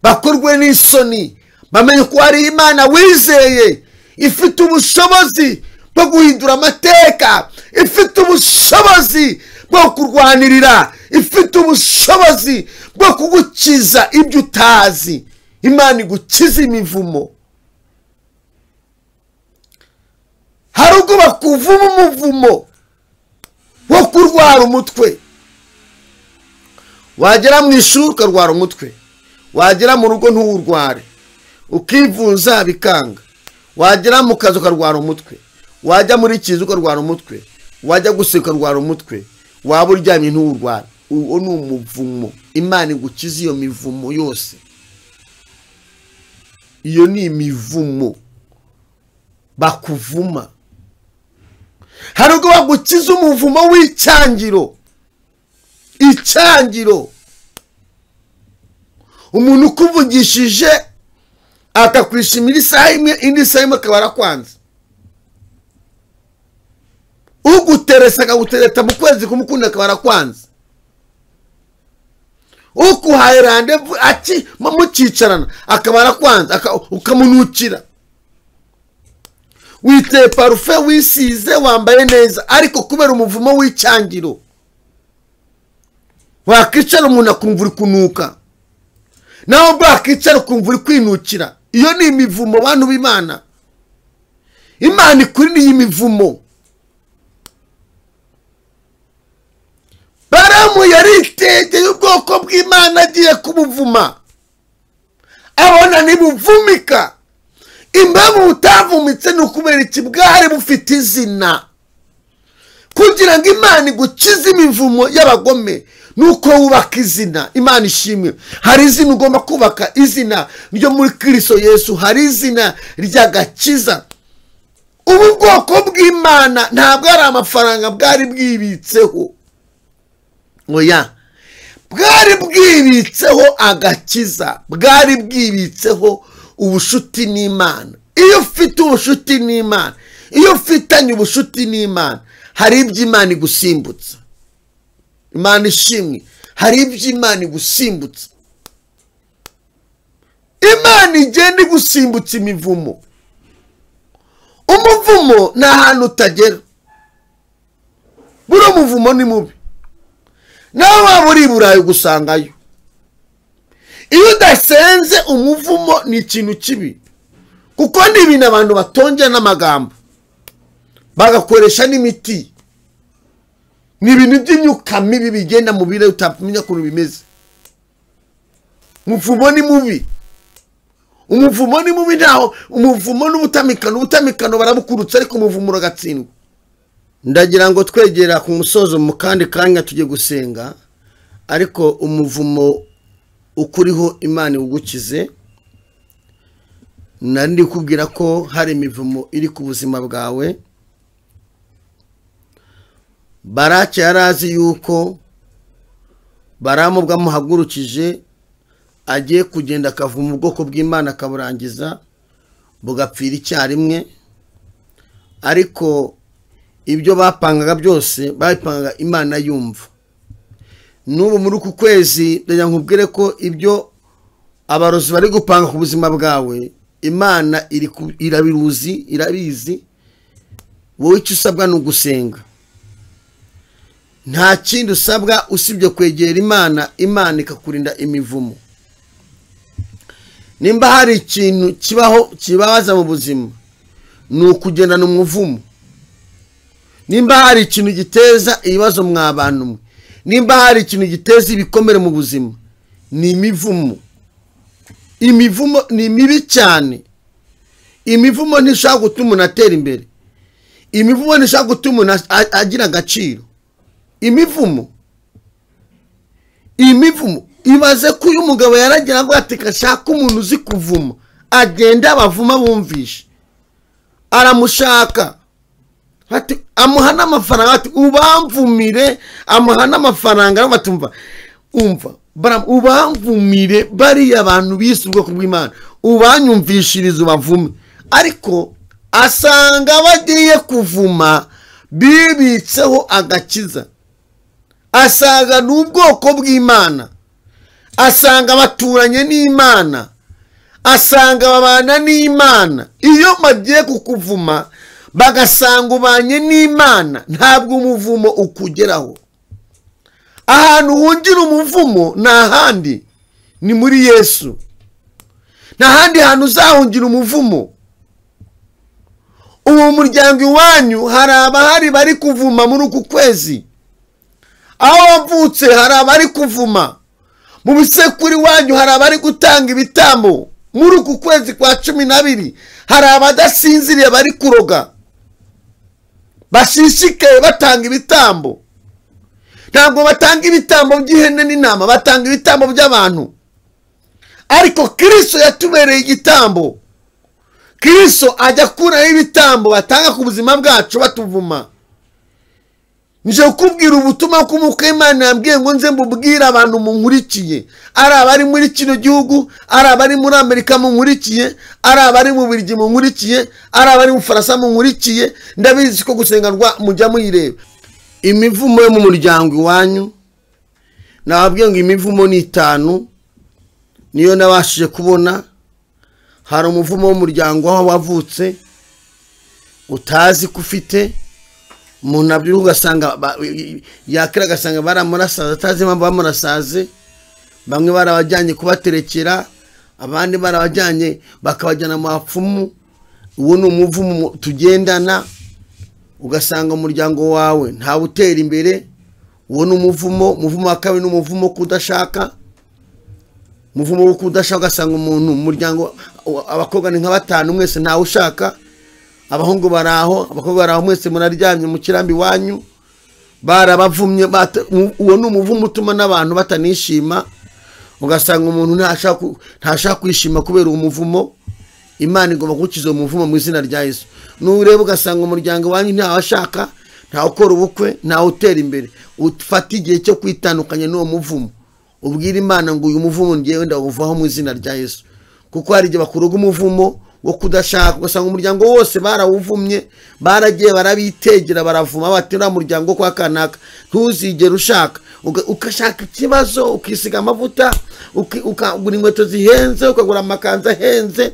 bakorwe n'isoni, bamenye ko ari Imana wizeye, ifite ubushobozi bwo guhindura amateka, ifite ubushobozi bwo kurwanirira, ifite ubushobozi bwo kugukiza ibyo utazi. Imana igukiza imivumo. Hari ubwo bakuvuma umuvumo wo kurwara umutwe, wagera mu ishuri ukarwara umutwe, wagera mu rugo ntuwurware, ukivuza bikanga, wagera mu kazi ukarwara umutwe, wajya muri kizi ukarwara umutwe, wajya guseka ukarwara umutwe, waba uryamye ntuwurware. Uwo ni umuvumo. Imana igukiza iyo mivumo yose. Iyo ni imivumo bakuvuma. Hari ubwo bagukiza umuvumo w'icyangiro, icyangiro, umuntu ukuvugishije akakwishimira isaha imwe, indi saha imwe akaba arakwanze. Uguteresa akagutereta mu kwezi kumukunda akaba arakwanze. Ukuhaye randevu ati mukicarana akaba arakwanze, ukamunukira. Witeye parufe, wisize, wambaye neza, ariko kubera umuvumo w'icyangiro wakicara umuntu akumva uri kunuka, nawe bwakicara ukumva uri kwinukira. Iyo ni imivumo bantu b'Imana. Imana ikuri ni imivumo. Baramu yaritegeye ubwoko bw'Imana agiye kubuvuma, abona nibuvumika. Impamvu utavumitse ni ukubera iki? Bwari bufite izina. Kugira ngo Imana igukize imivumo y'abagome nuko wubaka izina. Imana ishimwe. Hari izina ugomba kubaka, izina ryo muri Kristo Yesu, hari izina ry'agakiza. Ubu bwoko bw'Imana ntabwo ari amafaranga bwari bwibitseho, oya, bwari bwibitseho agakiza, bwari bwibitseho ubushuti n'Imana. Iyo ufite ubushuti n'Imana, iyo ufitanye ubushuti n'Imana, hari ibyo Imana igusimbutsa. Imana ishimwe. Hari ibyo Imana igusimbutsa. Imana igenda igusimbutsa imivumo. Umuvumo ni ahantu utagera. Buri umuvumo ni mubi, nawe waba uri i Burayi ugusangayo. Iyo udasenze umuvumo ni ikintu kibi, kuko ni ibintu abantu batongera n'amagambo bagakoresha n'imiti. Ni ibintu by'imyuka mibi bigenda mu bire utamenya ukuntu bimeze. Umuvumo ni mubi. umuvumo ni mubi ntaho umuvumo n'ubutamikano barabukurutse ariko umuvumo uragatsindwa. Ndagira ngo twegera ku musozo mu kandi kanya tujye gusenga, ariko umuvumo ukuriho Imana ugukize. Nandi kubwira ko hari imivumo iri ku buzima bwawe. Baraki yarazi yuko Baramu bwamuhagurukije agiye kugenda akavuma ubwoko bw'Imana akaburangiza bugapfira icyarimwe, ariko ibyo bapangaga byose bapangaga Imana yumva. N'ubu muri uku kwezi ndagira nkubwire ko ibyo abarozi bari gupanga ku buzima bwawe Imana irabizi. Wowe icyo usabwa ni ugusenga, nta kindi usabwa usibye kwegera Imana ikakurinda imivumo. Nimba hari ikintu kibabaza mu buzima ni ukugendana umuvumo. Nimba hari ikintu giteza ibibazo mwabantu mwe, nimba hari ikintu giteza ibikomere mu buzima ni imivumo. Imivumo ni mibi cyane. Imivumo ntishaka gutuma umuntu atera imbere. Imivumo ntishaka gutuma umuntu agira agaciro. Imivumo ibaze ko uyu mugabo yaragira ngo atikashaka umuntu uzi kuvuma, agenda abavuma bumvishe, aramushaka ati amuha n'amafaranga, ati ubamvumire, amuha n'amafaranga. Batumva ubamvumire bariya abantu bise ubwoko bw'Imana, ubanyumvishiriza ubavume. Ariko asanga bagiye kuvuma bibitseho agakiza, asanga n'ubwoko bw'Imana, asanga baturanye n'Imana, asanga babana n'Imana. Iyo bagiye kukuvuma bagasanga ubanye n'Imana, ntabwo umuvumo ukugeraho. Ahantu hungira umuvumo n'ahandi ni muri Yesu. N'ahandi hantu uzahungira umuvumo. Uwo muryango iwanyu hari abahari bari kuvuma muri uku kwezi. Aho wavutse hari abari kuvuma. Mu bisekuru iwanyu hari abari gutanga ibitambo. Muri uku kwezi kwa 12 hari abadasinziriye bari kuroga, bashishikaye batanga ibitambo. Ntabwo batanga ibitambo by'ihene n'intama, batanga ibitambo by'abantu. Ariko Kristo yatubereye igitambo. Kristo ajya kuraho ibitambo batanga ku buzima bwacu batuvuma. Nje kubwira ubutumwa k'umuka Imana yambwiye ngo nze mbubwira abantu munkurikiye, ari abari muri kino gihugu, ari abari muri Amerika munkurikiye, ari abari mu Bubiligi munkurikiye, ari abari mu Faransa munkurikiye. Ndabizi ko gusenganwa mujya muyireba. Imivumo yo mu muryango iwanyu nababwiye ngo imivumo ni 5 niyo nabashije kubona. Hari umuvumo wo muryango aho wavutse utazi kufite, umuntu abyuka ugasanga yakira agasanga baramurasaza atazi impamvu bamurasaze. Bamwe barabajyanye kubaterekera, abandi barabajyanye bakabajyana mu bapfumu. Uwo ni umuvumo tugendana, ugasanga umuryango wawe nta butera imbere. Uwo ni umuvumo wa kabiri, n'umuvumo kudashaka. Umuvumo wo kudashaka ugasanga umuntu umuryango abakobwa ni nka 5 mwese ntawe ushaka, abahungu baraho, abakobwa baraho, mwese muraryamye mu kirambi wanyu barabavumye. Uwo ni umuvumo utuma n'abantu batanishima, ugasanga umuntu ntashaka kwishima kubera umuvumo. Imana igomba gukiza umuvumo mu izina rya Yesu. Nureba ugasanga umuryango wanyu ntawe ashaka, ntawe ukora ubukwe, ntawe utera imbere, ufata igihe cyo kwitandukanya n'uwo muvumo. Ubwira Imana ngo uyu muvumo ngiye ndawuvaho mu izina rya Yesu. Kuko hari igihe bakuroga umuvumo wo kudashaka, ugasanga umuryango wose barawuvumye, baragiye barabitegera baravuma batera umuryango kwa kanaka. Ntuzigere ushaka, ukashaka ikibazo, ukisiga amavuta, ukagura inkweto zihenze, ukagura amakanzu ahenze.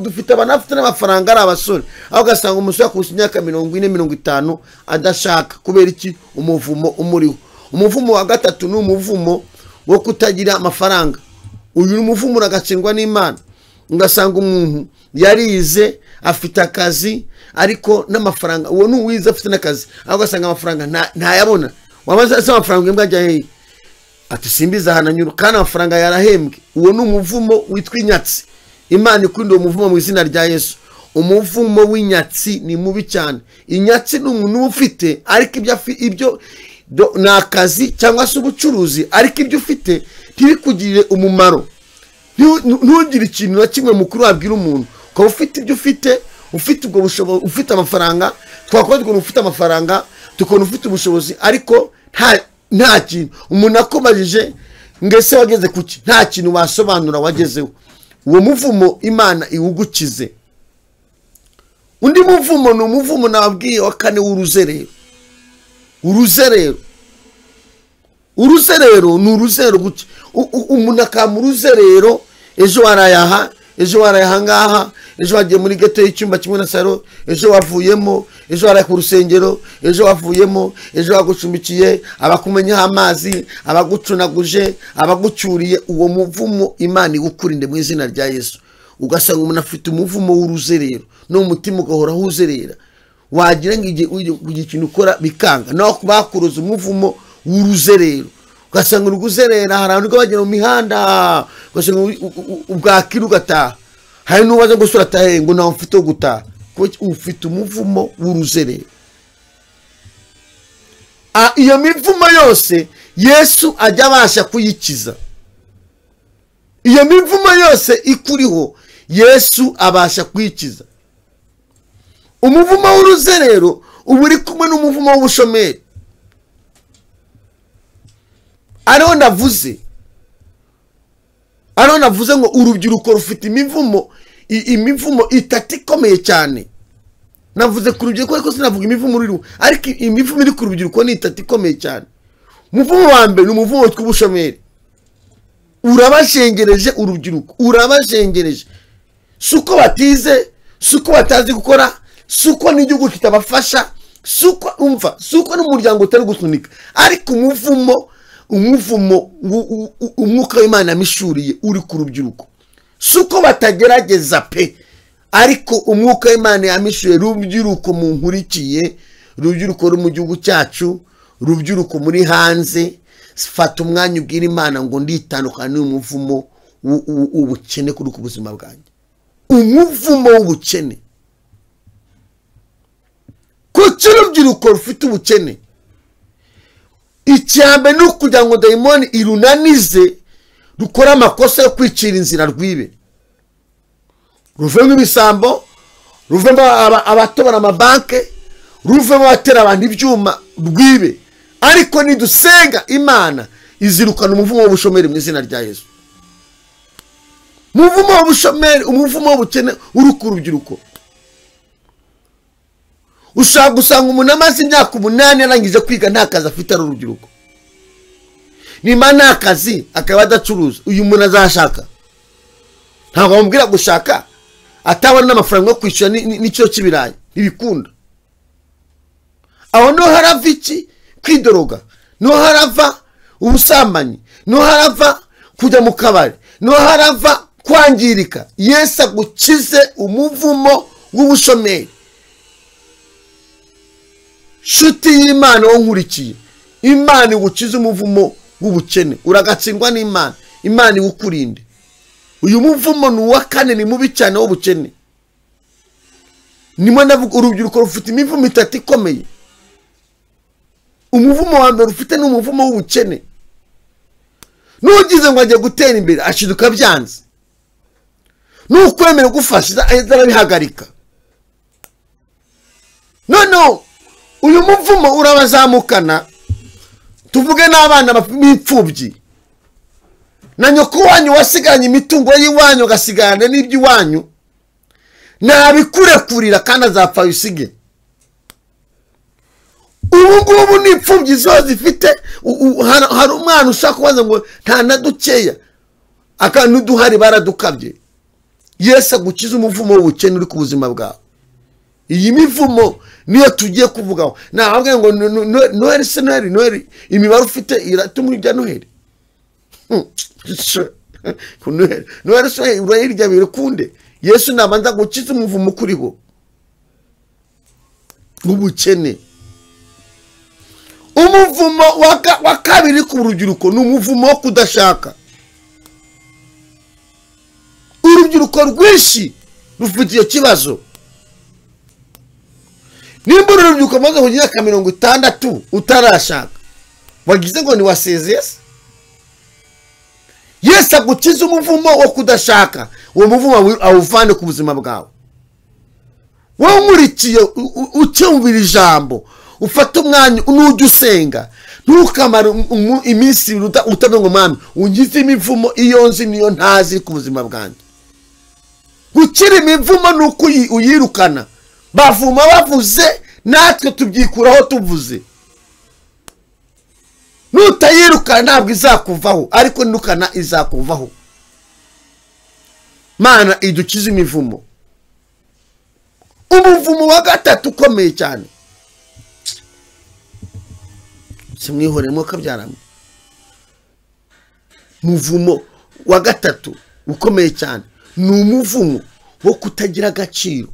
Dufite abanafite n'amafaranga ari abasore, aho ugasanga umusore akusa imyaka 40-50 adashaka. Kubera iki? Umuvumo umuriho. Umuvumo wa gatatu ni umuvumo wo kutagira amafaranga. Uyu ni umuvumo uragatsindwa n'Imana. Ugasanga umuntu yarize afite akazi ariko n'amafaranga, uwo ni uwize afite n'akazi, aho ugasanga amafaranga ntayabona. Wamaze asa amafaranga imbwa ajya hehe? Ati simbiza hananyura kandi amafaranga yarahembwe. Uwo ni umuvumo witwa inyatsi. Imana ikurinde uwo muvumo mu izina rya Yesu. Umuvumo w'inyatsi ni mubi cyane. Inyatsi ni umuntu ufite ariko ibyo ni akazi cyangwa se ubucuruzi, ariko ibyo ufite ntibikugirire umumaro. Ntugire ikintu na kimwe mukuru wabwira umuntu. Ukaba ufite ibyo ufite ubwo bushobozi, ufite amafaranga, twakora ufite amafaranga, tukabona ufite ubushobozi, ariko nta kintu umuntu akomajije ngese wageze kuki, nta kintu wasobanura wagezeho. Uwo muvumo Imana iwugukize. Undi muvumo ni umuvumo nababwiye wa kane w'uruzerero. Uruzerero ni uruzero guki. Umuntu akama uruzerero, ejo warayaha ngaha, ejo wagiye muri geto y'icyumba kimwe na saro, ejo wavuyemo, ejo waraye ku rusengero, ejo wavuyemo, ejo wagucumbikiye, abakumenyeho amazi, abagucunaguje, abagucyuriye. Uwo muvumo Imana iwukurinde mu izina rya Yesu. Ugasanga umuntu afite umuvumo w'uruzerero, no mutima ugahora huzerera, wagira ngo ikintu ukora bikanga, naho bakuroza umuvumo w'uruzerero. Ugasanga uruguzerera, hari abantu bagera mu mihanda, ugasanga ubwakira ugataha, hari n'ubaza ngo sura tahe ngo ntawe mfite wo gutaha, ufite umuvumo w'uruzerero. Iyo mivumo yose Yesu ajya abasha kuyikiza. Iyo mivumo yose ikuriho Yesu abasha kwikiza. Umuvumo w'uruzerero uba uri kumwe n'umuvumo w'ubushomeri. Ariho navuze ngo urubyiruko rufite imivumo itatu ikomeye cyane. Navuze ku rubyiruko ariko sinavuga imivumo ruriho, ariko imivumo iri ku rubyiruko ni itatu ikomeye cyane. Umuvumo wa mbere ni umuvumo w'ubushomeri. Urabashengereje urubyiruko, urabashengereje. Suko batize, suko batazi gukora, suko n'igihugu kitabafasha, suko n'umuryango utari gusunika, ariko umuvumo umwuka w'Imana yamishuriye uri ku rubyiruko. Suko batagerageza pe, ariko umwuka w'Imana yamishuriye rubyiruko mu nkurikiye, rubyiruko ruri mu gihugu cyacu, rubyiruko muri hanze. Fata umwanya ubwira Imana ngo nditandukana n'umuvumo w'ubukene kuri ku buzima bwanjye. Umuvumo w'ubukene. Kuki urubyiruko rufite ubukene? Icyambe ni ukugira ngo dayimoni irunanize rukora amakosa yo kwicira inzira rwibe. Ruvemo ibisambo, ruvemo abatobora amabanke, ruvemo abatera abantu ibyuma rwibe. Ariko nidusenga Imana izirukana umuvumo w'ubushomeri mu izina rya Yesu. Umuvumo w'ubushomeri, umuvumo w'ubukene uri ku rubyiruko. Ushaka gusanga umuntu amaze imyaka 8 arangije kwiga nta kazi afite ari urubyiruko. Nimba nta kazi akaba adacuruza, uyu muntu azashaka? Ntabwo bamubwira gushaka atabona n'amafaranga yo kwishyura n'icyo kibirayi ibikunda. Aho no harava iki? Kwidoroga. No harava ubusambanyi, no harava kujya mu kabari, no harava kwangirika. Yesu agukize umuvumo w'ubushomeri. Shuti y'Imana wonkurikiye, Imana igukize umuvumo w'ubukene, uragatsindwa n'Imana. Imana iwukurinde. Uyu muvumo ni uwa kane, ni mubi cyane w'ubukene. Nimwe ndavuga urubyiruko rufite imivumo itatu ikomeye. Umuvumo wa mbere ufite ni umuvumo w'ubukene. Nugize ngo agiye gutera imbere ashiduka byanze. Nukwemera gufasha arabihagarika. No. Uyu muvumo urabazamukana. Tuvuge n'abana b'imfubyi. Na nyoko wanyu wasiganye imitungo y'iwanyu gasigana n'iby'iwanyu. Nabikurekurira kandi azapfa yusige. Ubu ni imfubyi zo zifite hari umwana ushaka kubaza ngo nta nadukeya akanuduhari baradukabye. Yesu agukiza umuvumo w'ubukene uri ku buzima bwawe. Iyi mivumo niyo tugiye kuvugaho. Nababwiye ngo Noheli imibare ufite iratuma ujya Noheli. Noheli urayirya birukunde. Yesu nabanza gukiza umuvumo kuriho w'ubukene. Umuvumo wa kabiri ku rubyiruko ni umuvumo wo kudashaka. Urubyiruko urubyiruko rwinshi rufite iyo kibazo. Nimba urubyiruko maze kugira 60 utarashaka, wagize ngo ni wasezeye se? Yesu agukiza umuvumo wo kudashaka, uwo muvumo awuvane ku buzima bwawe. Wowe nkurikiye ucyumvira ijambo, ufata umwanya unujya usenga, ntukamara iminsi utavuga ngo mwami ungize imivumo iyo nzi niyo ntazi ku buzima bwanjye. Gukira imivumo nuko uyirukana. Bavuma bavuze natwe tubyikuraho tuvuze. Nutayirukana ntabwo izakuvaho, ariko nukana izakuvaho. Mana idukize imivumo. Umuvumo wa gatatu ukomeye cyane, simwihoremo kabyaramo. Muvumo wa gatatu ukomeye cyane ni umuvumo wo kutagira agaciro.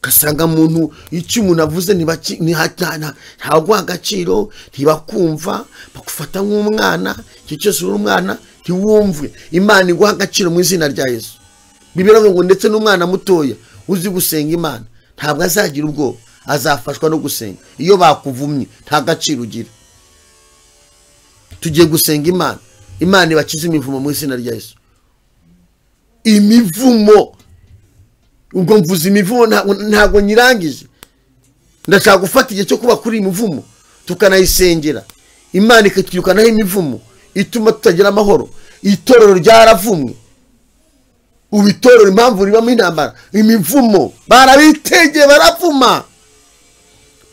Kasanga muntu icyo umuntu avuze ntabwo agaciro, ntibakumva, bakufata nk'umwana. Icyo cyose uri umwana ntiwumve. Imana iguha agaciro mu izina rya Yesu. Bibiri ngo ndetse n'umwana mutoya uzi gusenga Imana ntabwo azagira ubwoba, azafashwa no gusenga. Iyo bakuvumye nta gaciro ugira. Tugiye gusenga Imana, Imana ibakize imivumo mu izina rya Yesu. Imivumo, ubwo mvuze imivumo ntabwo nyirangije. Ndashaka gufata igihe cyo kuba kuri imivumo tukanayisengera. Imana ikatwirukanaho imivumo ituma tutagira amahoro. Itorero ryaravumwe. Ubitorero impamvu ribamo intambara, imivumo. Barabitegeye baravuma.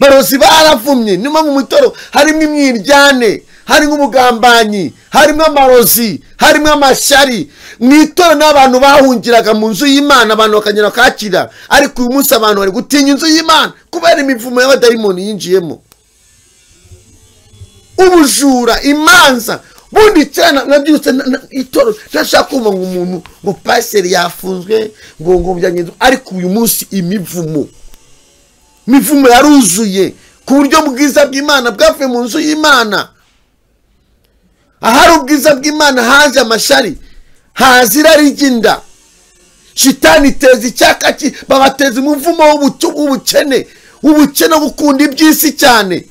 Barozi baravumye. Nima mu mitoro harimo imyiryane, harimo ubugambanyi, harimo amarozi, harimo amashari. Mwitoro n'abantu bahungiraga mu nzu y'Imana, abantu bakanyura kakira. Ariko uyu munsi abantu bari gutinya inzu y'Imana kubera imivumo y'abadayimoni yinjiyemo. Ubujura, imanza, bundi cyane nabyutse itoro. Ntashaka kumva ngo umuntu ngo paseri yafunzwe ngo byanyenze. Ariko uyu munsi imivumo yaruzuye ku buryo bwiza bw'Imana bwavuye mu nzu y'Imana. Ahari ubwiza bw'Imana haje amashari, hazira riginda. Shitani iteza icyaka babateza umuvumo w'ubukene, ubukene gukunda iby'isi cyane.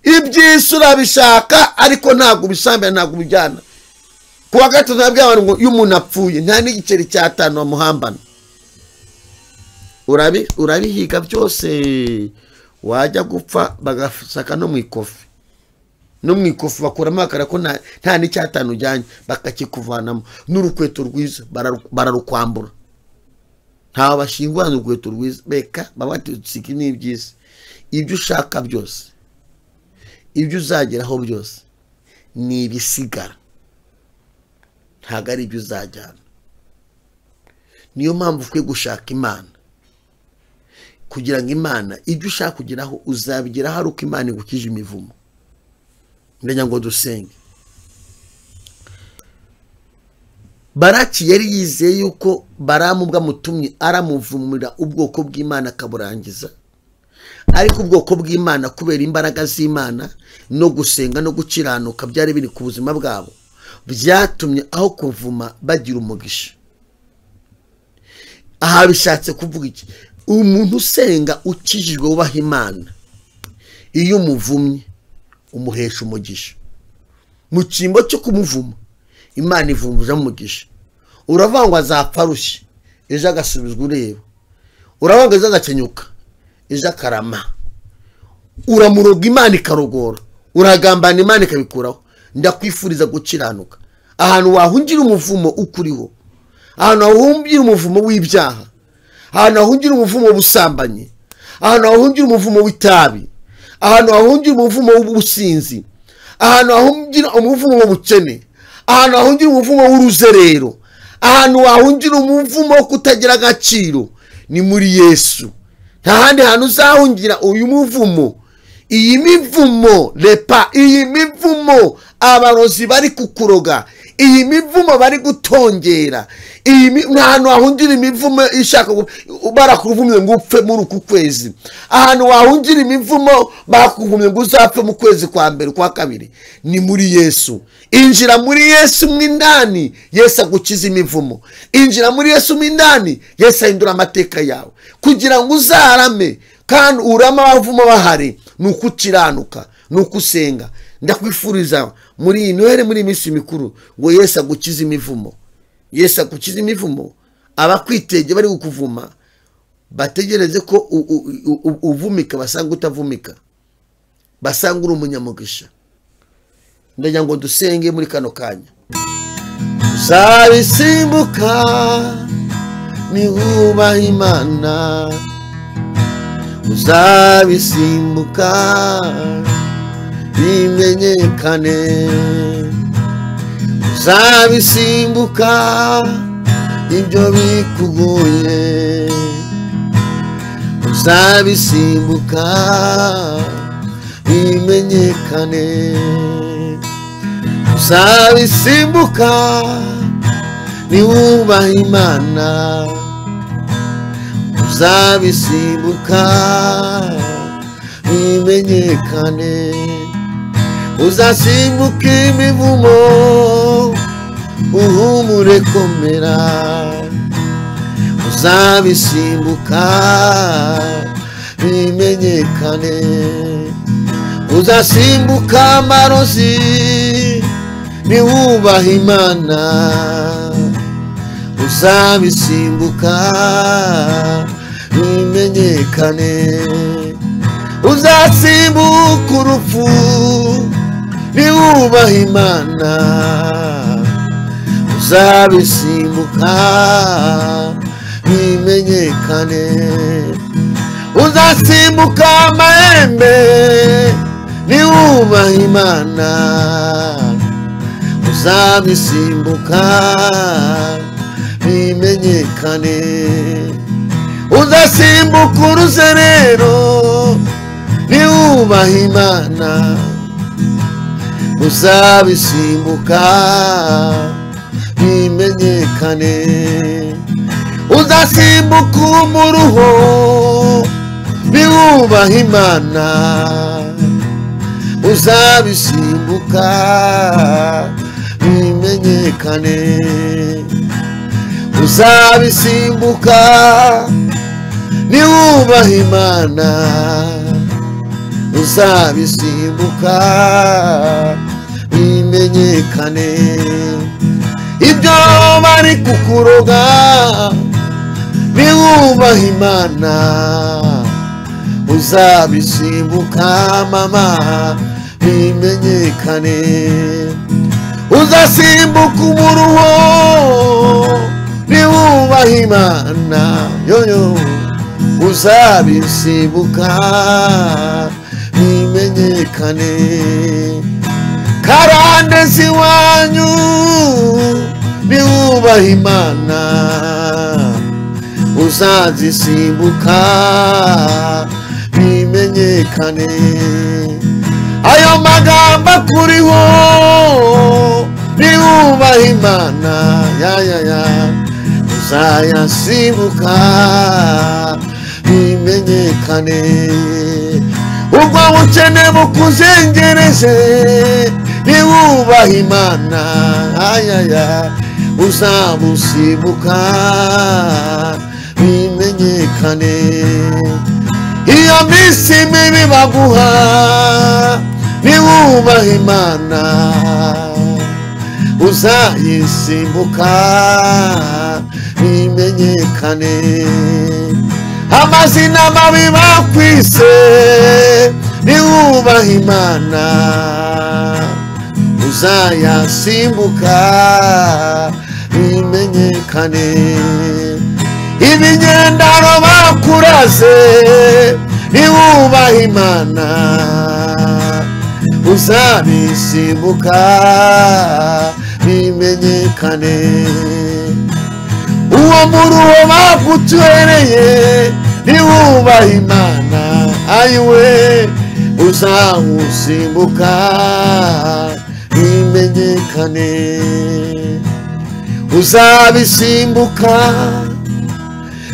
Iby'isi urabishaka ariko ntabwo ubisambira, ntabwo ubijyana. Kuwa gatatu nabwiye abantu ngo iyo umuntu apfuye nta n'igiceri cya 5 bamuhambana. Urabihiga byose, wajya gupfa bagasaka no mu ikofi. No mu ikofi bakuramo akara ko nta n'icya 5 ujyanye, bakakikuvanamo. N'urukweto rwiza bararukwambura. Nta bashingwana urukweto rwiza, beka babatitsiki n'ibyisi. Ibyo ushaka byose, ibyo uzageraho byose ni ibisigara, ntago ari ibyo uzajyana. Niyo mpamvu ukwiye gushaka Imana, kugira ngo Imana ibyo ushaka kugeraho uzabigeraho ari uko Imana igukije imivumo. Ndenya ngo dusenge. Baraki yari yizeye yuko Baramu bwamutumye aramuvumira ubwoko bw'Imana akaburangiza. Ariko ubwoko bw'Imana kubera imbaraga z'Imana no gusenga no gukiranuka byari biri ku buzima bwabo, byatumye aho kuvuma bagira umugisha. Aha bishatse kuvuga iki? Umuntu usenga ukijijwe wubaha Imana, iyo umuvumye umuhesha umugisha. Mu cyimbo cyo kumuvuma Imana ivumbuza umugisha. Uravangwa azapfa rushye, ejo agasubizwa ureba. Uravangwa azagakenyuka, ejo akarama. Uramuroga Imana ikarogora, uragambana Imana ikabikuraho. Ndakwifuriza gukiranuka. Ahantu wahungira umuvumo ukuriho, ahantu wahungira umuvumo w'ibyaha, ahantu wahungira umuvumo w'ubusambanyi, ahantu wahungira umuvumo w'itabi, ahantu wahungira umuvumo w'ubusinzi, ahantu wahungira umuvumo w'ubukene, ahantu wahungira umuvumo w'uruzerero, ahantu wahungira umuvumo wo kutagira agaciro, ni muri Yesu. Nta handi hantu uzahungira uyu muvumo. Iyi mivumo lepa, iyi mivumo abarozi bari kukuroga, iyi mivumo bari gutongera, ahantu wahungira imivumo ishaka barakuvumye ngo upfe muri uku kwezi, ahantu wahungira imivumo bakuvumye ngo uzapfe mu kwezi kwa mbere kwa kabiri, ni muri Yesu. Injira muri Yesu mwindani, Yesu agukiza imivumo. Injira muri Yesu mwindani, Yesu ahindura amateka yawe kugira ngo uzarame, kandi urama abavumo bahari nuko ukiranuka, nuko usenga. Ndakwifuriza muri iyi Noheli, muri iminsi mikuru, ngo Yesu agukiza imivumo. Yesu agukiza imivumo. Abakwitege bari gukuvuma bategereze ko uvumika, basanga utavumika, basanga uri umunyamugisha. Ndagira ngo dusenge muri kano kanya. Uzabisimbuka niwubaha Imana, uzabisimbuka bimenyekane, uzabisimbuka ibyo bikugoye, uzabisimbuka bimenyekane, uzabisimbuka niwubaha Imana, uzabisimbuka bimenyekane, uzasimbuka imivumo uhumure komera, uzabisimbuka bimenyekane, uzasimbuka amarozi niwubaha Imana, uzabisimbuka bimenyekane, uzasimbuka urupfu niwubaha Imana, uzabisimbuka bimenyekane, uzasimbuka amahembe niwubaha Imana, uzabisimbuka bimenyekane, uzasimbuka uruzerero niwubaha Imana, uzabisimbuka bimenyekane, uzasimbuka umuruho niwubaha Imana, uzabisimbuka bimenyekane, uzabisimbuka niwubaha Imana, uzabisimbuka bimenyekane, ibyo bari kukuroga niwubaha Imana, uzabisimbuka mama bimenyekane, uzasimbuka umuruho niwubaha Imana, yoyo uzabisimbuka bimenyekane, karande ziwanyu niwubaha Imana, uzazisimbuka bimenyekane, ayo magambo akuriho niwubaha Imana, ya uzayasimbuka bimenyekane, ubwo bukene bukuzengereje niwubaha Imana, uzabusimbuka bimenyekane, iyo minsi mibi baguha niwubaha Imana, uzayisimbuka bimenyekane, amazina mabi bakwise niwubaha Imana, uzayasimbuka bimenyekane, ibinyendaro bakuraze niwubaha Imana, uzabisimbuka bimenyekane, uwo muruho bagutwereye niwubaha Imana, ayiwe uzawusimbuka bimenyekane. uzabisimbuka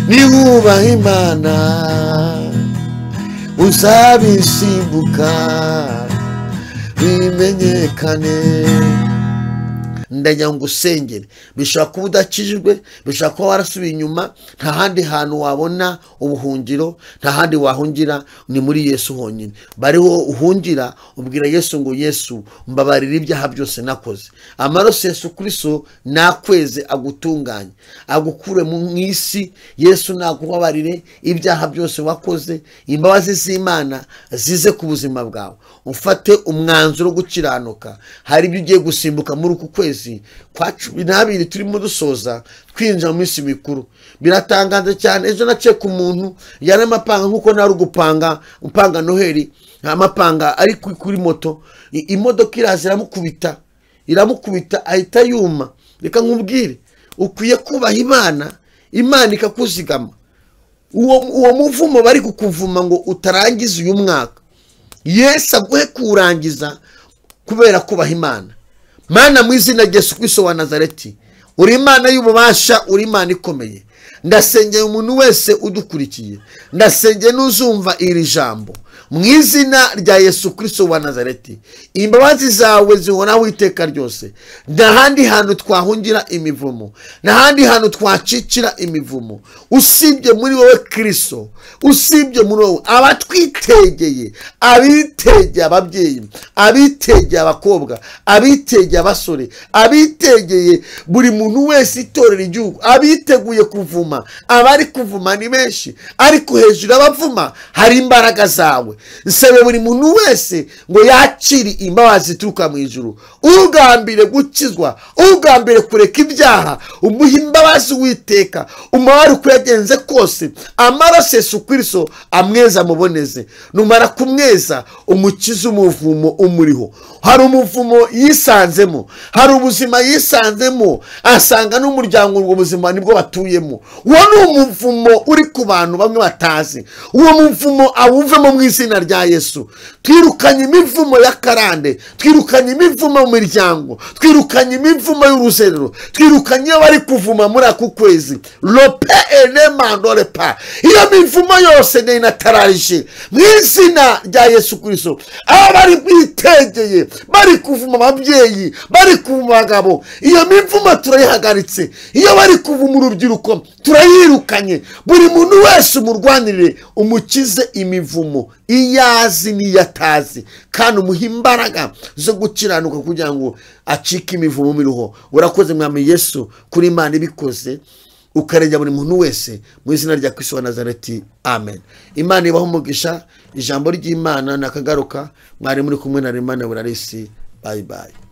niwubaha Imana, uzabisimbuka bimenyekane. Ndajya ngo usengere, bishobora kuba udakijijwe, bishobora kuba warasubiye inyuma, nta handi hantu wabona ubuhungiro, nta handi wahungira, ni muri Yesu honyine. Bariho uhungira, ubwira Yesu ngo Yesu mbabarira ibyaha byose nakoze, amaraso Yesu Kristo nakweze agutunganye, agukure mu isi. Yesu nakubabarire ibyaha byose wakoze, imbabazi z'Imana zize ku buzima bwawe, ufate umwanzuro wo gukiranuka. Hari ibyo ugiye gusimbuka muri uku kwezi kwa 12 turimo dusoza twinjira mu minsi mikuru. Biratangaje cyane. Ejo naciye ku muntu yari amapanga nkuko nari gupanga upanga Noheli, amapanga ari kuri moto, imodoka iraza iramukubita ahita yuma. Reka nkubwire, ukwiye kubaha Imana, Imana ikakuzigama. Uwo muvumo bari kukuvuma ngo utarangiza uyu mwaka, Yesu aguhe kurangiza kubera kubaha Imana. Mana mu izina rya Yesu Kristo wa Nazareti, uri Imana y'ububasha, uri Imana ikomeye. Ndasengeye umuntu wese udukurikiye, ndasengeye n'uzumva iri jambo mu izina rya Yesu Kristo wa Nazareti. Imbabazi zawe zihoraho iteka ryose. N'ahandi hantu twahungira imivumo, n'ahandi hantu twacicira imivumo, usibye muri wowe Kristo, usibye muri wowe. Abatwitegeye, abitegeye ababyeyi, abitegeye abakobwa, abitegeye abasore, abitegeye buri muntu wese, itorero igihugu, abiteguye kuvuma, abari kuvuma ni benshi, ariko hejuru y'abavuma hari imbaraga zawe. Nsebe buri muntu wese ngo yakiri imbabazi zituruka mu ijuru, ugambire gukizwa, ugambire kureka ibyaha, umuha imbabazi Uwiteka, umubare uko yagenze kose, amaraso Yesu Kristo amweza amuboneze. Numara kumweza, umukiza umuvumo umuriho. Hari umuvumo yisanzemo, hari ubuzima yisanzemo, asanga n'umuryango ngo ubuzima nibwo batuyemo. Uwo ni umuvumo uri ku bantu bamwe batazi. Uwo muvumo awuvemo mu izina rya Yesu. Twirukanye imivumo ya karande, twirukanye imivumo mu miryango, twirukanye imivumo y'uruzerero, twirukanye iyo bari kuvuma muri ako kwezi. Lope elemandore pa, iyo mivumo yose ninatararije mu izina rya Yesu Kristo. Aba bari bitegeye, bari kuvuma ababyeyi, bari kuvuma abagabo, iyo mivumo turayihagaritse. Iyo bari kuvuma urubyiruko turayirukanye. Buri muntu wese umurwanirire, umukize imivumo iyazi n'iyatazi, kandi umuha imbaraga zo gukiranuka kugira ngo acike imivumo miruho. Urakoze Mwami Yesu, kuri Imana ibikoze, ukarengera buri muntu wese mu izina rya Kristo wa Nazareti. Amen. Imana ibaho umugisha. Ijambo ry'Imana nakagaruka. Mwari muri kumwe na Imana Burarisi. Bye bye.